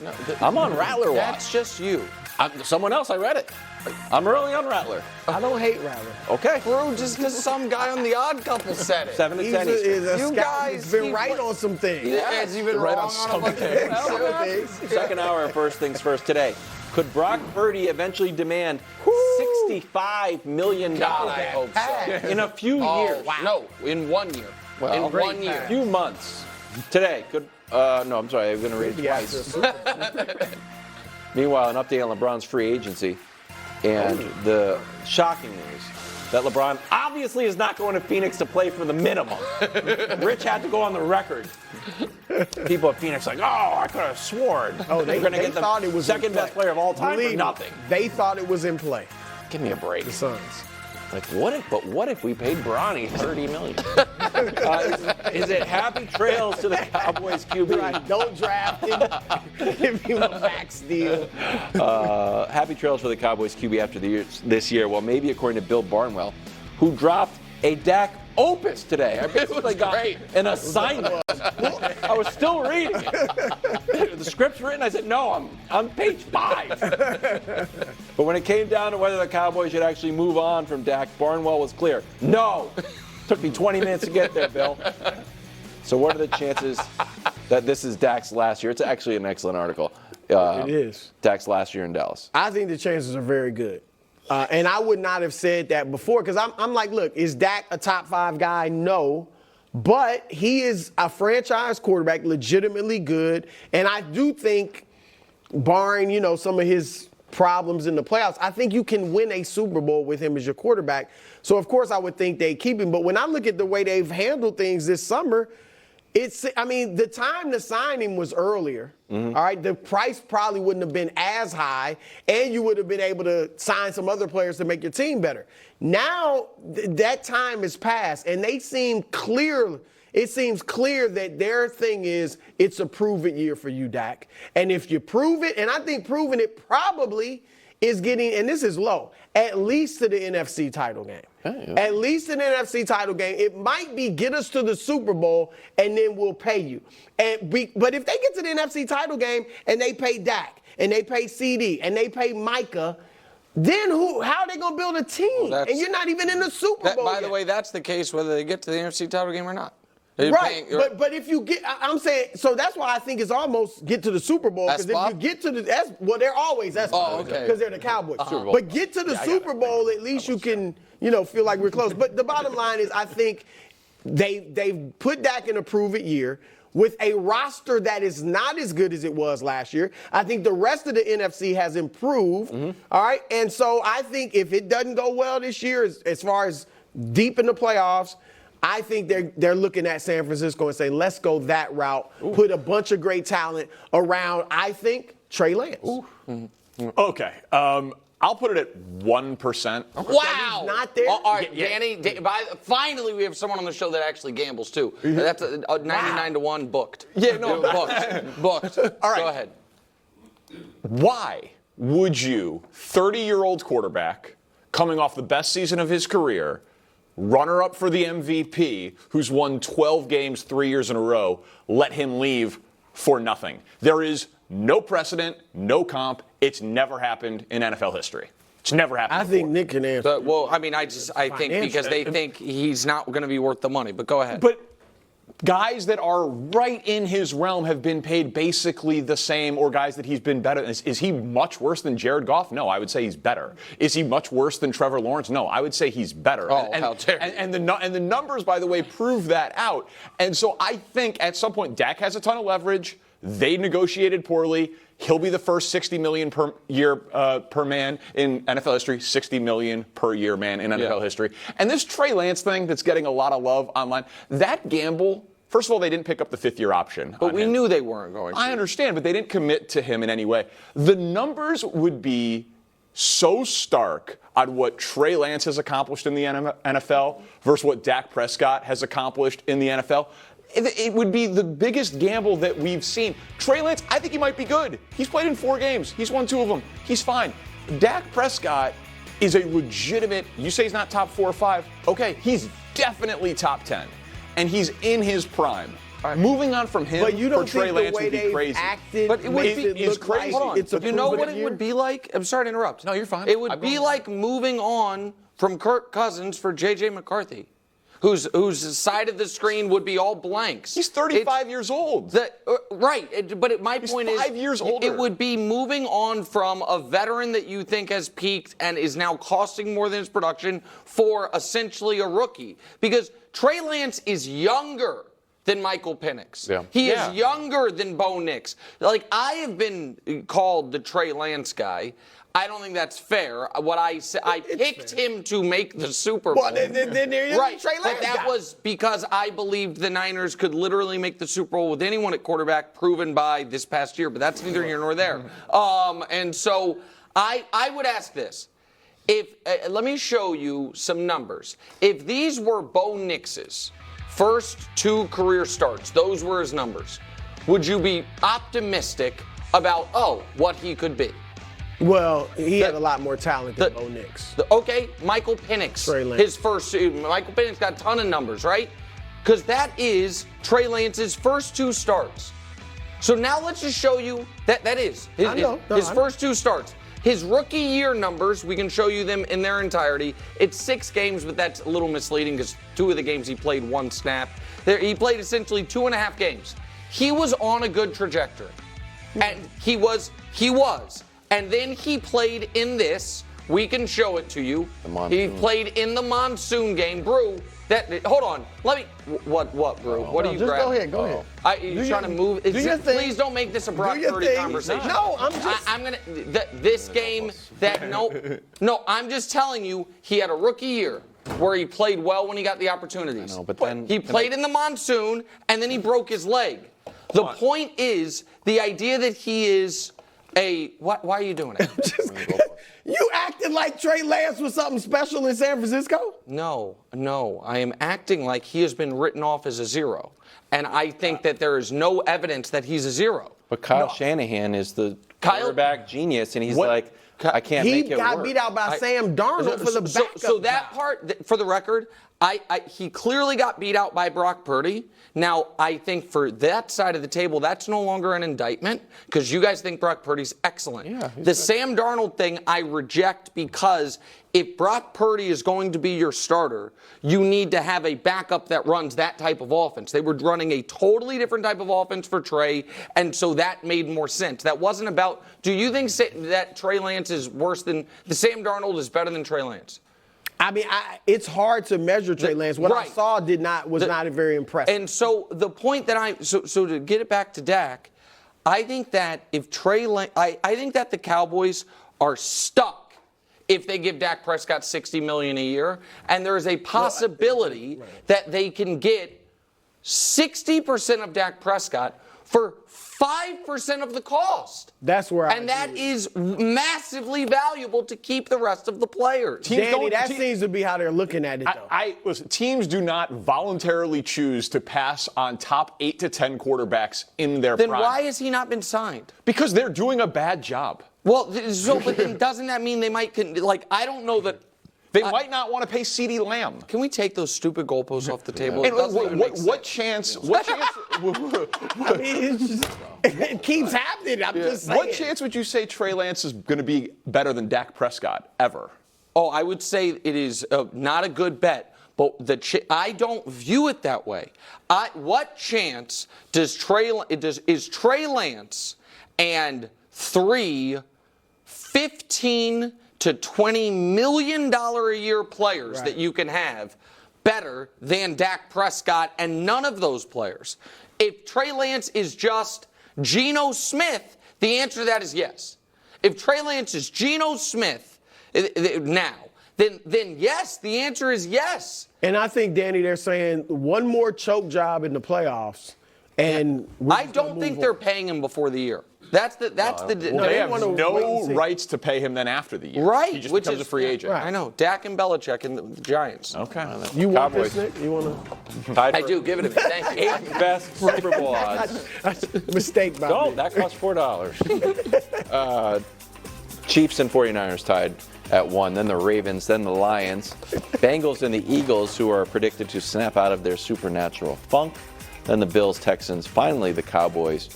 No, I'm on Rattler Watch. That's just you. Someone else, I read it. I'm early on Rattler. I don't hate Rattler. Okay. Bro, just because some guy on The Odd Couple said it. 7 to He's 10 a, Eastern. is a You scout guys, that's been he right put- on some things. Yeah, has he been Right wrong on on a some bunch of things. things? Some Yeah. things. Second hour, first things first today. Could Brock Purdy eventually demand $65 million God, I hope so. in a few Oh, years? wow. No, in 1 year. In great 1 year. pass. Few months. Today. Could no, I'm sorry. I'm going to read it Yeah, twice. it's a Meanwhile, an update on LeBron's free agency and the shocking news that LeBron obviously is not going to Phoenix to play for the minimum. Rich had to go on the record. People at Phoenix like, oh, I could have sworn. Oh, they're going to get thought it the was in second best play. player of all time Believe for me, nothing. They thought it was in play. Give me a break. The Suns. Like, what if we paid Bronny $30 million? Is it happy trails to the Cowboys QB? Right, don't draft him. Give him a max deal. Happy trails for the Cowboys QB after this year. Well, maybe according to Bill Barnwell, who dropped a Dak opus today. I basically got great. an assignment. I was still reading it. The script's written. I said, no, I'm on page 5. But when it came down to whether the Cowboys should actually move on from Dak, Barnwell was clear. No. Took me 20 minutes to get there, Bill. So what are the chances that this is Dak's last year? It's actually an excellent article. It is. Dak's last year in Dallas. I think the chances are very good. And I would not have said that before because I'm like, look, is Dak a top 5 guy? No. But he is a franchise quarterback, legitimately good. And I do think, barring, some of his problems in the playoffs, I think you can win a Super Bowl with him as your quarterback. So, of course, I would think they keep him. But when I look at the way they've handled things this summer, the time to sign him was earlier. All right, the price probably wouldn't have been as high, and you would have been able to sign some other players to make your team better. Now that time has passed, and they seem clear. It seems clear that their thing is it's a prove-it year for you, Dak. And if you prove it, and I think proving it probably is getting, and this is low, at least to the NFC title game. At least an NFC title game. It might be get us to the Super Bowl, and then we'll pay you. But if they get to the NFC title game and they pay Dak, and they pay CD, and they pay Micah, then how are they going to build a team? Well, and you're not even in the Super Bowl By yet. the way, that's the case whether they get to the NFC title game or not. Right, but if you get, I'm saying, so that's why I think it's almost get to the Super Bowl. Because if you get to they're always Oh, okay. because they're the Cowboys. Bowl. But get to the Super Bowl, at least you can, feel like we're close. But the bottom line is, I think they've put Dak in a prove-it year with a roster that is not as good as it was last year. I think the rest of the NFC has improved. All right, and so I think if it doesn't go well this year, as far as deep in the playoffs, I think they're looking at San Francisco and saying, let's go that route, put a bunch of great talent around, I think, Trey Lance. Okay. I'll put it at 1%. Wow. Not there? All right, Danny, finally we have someone on the show that actually gambles, too. That's a 99 to 1 booked. Yeah, no. Booked. All right. Go ahead. Why would you, 30-year-old quarterback, coming off the best season of his career, runner-up for the MVP, who's won 12 games 3 years in a row, let him leave for nothing? There is no precedent, no comp. It's never happened in NFL history. It's never happened I before. think Nick can answer. I think because they think he's not going to be worth the money. But go ahead. But guys that are right in his realm have been paid basically the same, or guys that he's been better. Is he much worse than Jared Goff? No, I would say he's better. Is he much worse than Trevor Lawrence? No, I would say he's better. Oh, how dare you. And the numbers, by the way, prove that out. And so I think at some point Dak has a ton of leverage. They negotiated poorly. He'll be the first $60 million per year per man in NFL history, $60 million per year man in NFL history. And this Trey Lance thing that's getting a lot of love online, that gamble, first of all, they didn't pick up the fifth-year option. But we knew they weren't going to. I understand, but they didn't commit to him in any way. The numbers would be so stark on what Trey Lance has accomplished in the NFL versus what Dak Prescott has accomplished in the NFL. It would be the biggest gamble that we've seen. Trey Lance, I think he might be good. He's played in 4 games. He's won 2 of them. He's fine. Dak Prescott is a legitimate, you say he's not top 4 or 5. Okay, he's definitely top 10. And he's in his prime. moving on from him But you don't for Trey think the Lance way would be they've crazy. acted But it would makes be- it is look crazy. like Hold on. it's a You know proven what it year? would be like? I'm sorry to interrupt. No, you're fine. It would I've be gone like moving on from Kirk Cousins for J.J. McCarthy, whose side of the screen would be all blanks. He's 35 years old. Right, but my point is, 5 years older. It would be moving on from a veteran that you think has peaked and is now costing more than his production for essentially a rookie. Because Trey Lance is younger than Michael Penix. Yeah. He is younger than Bo Nix. Like, I have been called the Trey Lance guy. I don't think that's fair. What I said, I picked him to make the Super Bowl. Well, then there is Right, Trey Lance but that guy. was because I believed the Niners could literally make the Super Bowl with anyone at quarterback, proven by this past year. But that's neither here nor there. And so I would ask this: if let me show you some numbers. If these were Bo Nix's first 2 career starts, those were his numbers, would you be optimistic about what he could be? Well, he had a lot more talent than Bo Nix. Okay, Michael Penix, Trey Lance. his first. Michael Penix got a ton of numbers, right? Because that is Trey Lance's first 2 starts. So now let's just show you that is his first 2 starts. His rookie year numbers, we can show you them in their entirety. It's 6 games, but that's a little misleading because 2 of the games he played 1 snap. He played essentially 2.5 games. He was on a good trajectory, and he was. And then he played in this. We can show it to you. He played in the monsoon game. Brew, hold on. Let me. What, Brew? What are you just grabbing? go ahead. You're trying to move. Please don't make this a Brock Purdy conversation. No, I'm just. I'm gonna. This game. No. I'm just telling you. He had a rookie year where he played well when he got the opportunities. I know, but then he played in the monsoon and then he broke his leg. The point is the idea that he is. Why are you doing it? You acted like Trey Lance was something special in San Francisco? No. I am acting like he has been written off as a 0. And I think that there is no evidence that he's a 0. But Kyle Shanahan is the quarterback genius, and he's like, I can't He make it work. got beat out by Sam Darnold for the backup. So that part, for the record, he clearly got beat out by Brock Purdy. Now, I think for that side of the table, that's no longer an indictment because you guys think Brock Purdy's excellent. Yeah, the Sam Darnold thing I reject because if Brock Purdy is going to be your starter, you need to have a backup that runs that type of offense. They were running a totally different type of offense for Trey, and so that made more sense. That wasn't about, do you think that Trey Lance is worse than, the Sam Darnold is better than Trey Lance? I mean, it's hard to measure Trey Lance. What I saw was not very impressive. And so the point that so to get it back to Dak, I think that if I think that the Cowboys are stuck if they give Dak Prescott $60 million a year, and there is a possibility that they can get 60% of Dak Prescott for 5% of the cost. That's where and that is massively valuable to keep the rest of the players. Danny, that seems to be how they're looking at it, though. Listen, teams do not voluntarily choose to pass on top 8 to 10 quarterbacks in their prime. Then why has he not been signed? Because they're doing a bad job. Well, but then doesn't that mean they might, I don't know that. They might not want to pay CeeDee Lamb. Can we take those stupid goalposts off the table? And what chance? I mean, it keeps happening. I'm just saying. What chance would you say Trey Lance is going to be better than Dak Prescott ever? Oh, I would say it is not a good bet, but I don't view it that way. What chance is Trey Lance and 3 $15 to $20 million a year players that you can have better than Dak Prescott and none of those players? If Trey Lance is just Geno Smith, the answer to that is yes. If Trey Lance is Geno Smith now, then yes, the answer is yes. And I think, Danny, they're saying one more choke job in the playoffs. And I don't think they're paying him before the year. That's the. They have no rights to pay him then after the year. Right, He just which becomes is a free agent. Right. I know. Dak and Belichick and the Giants. Okay. You want Cowboys. this, Nick? You want to? I do. Give it to me. Thank you. 8th best Super Bowl odds. Mistake by No, me. that cost $4. Chiefs and 49ers tied at 1, then the Ravens, then the Lions, Bengals and the Eagles, who are predicted to snap out of their supernatural funk, then the Bills, Texans, finally the Cowboys,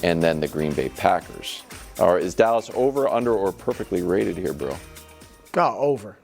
and then the Green Bay Packers. Or is Dallas over, under, or perfectly rated here, bro? Oh, over.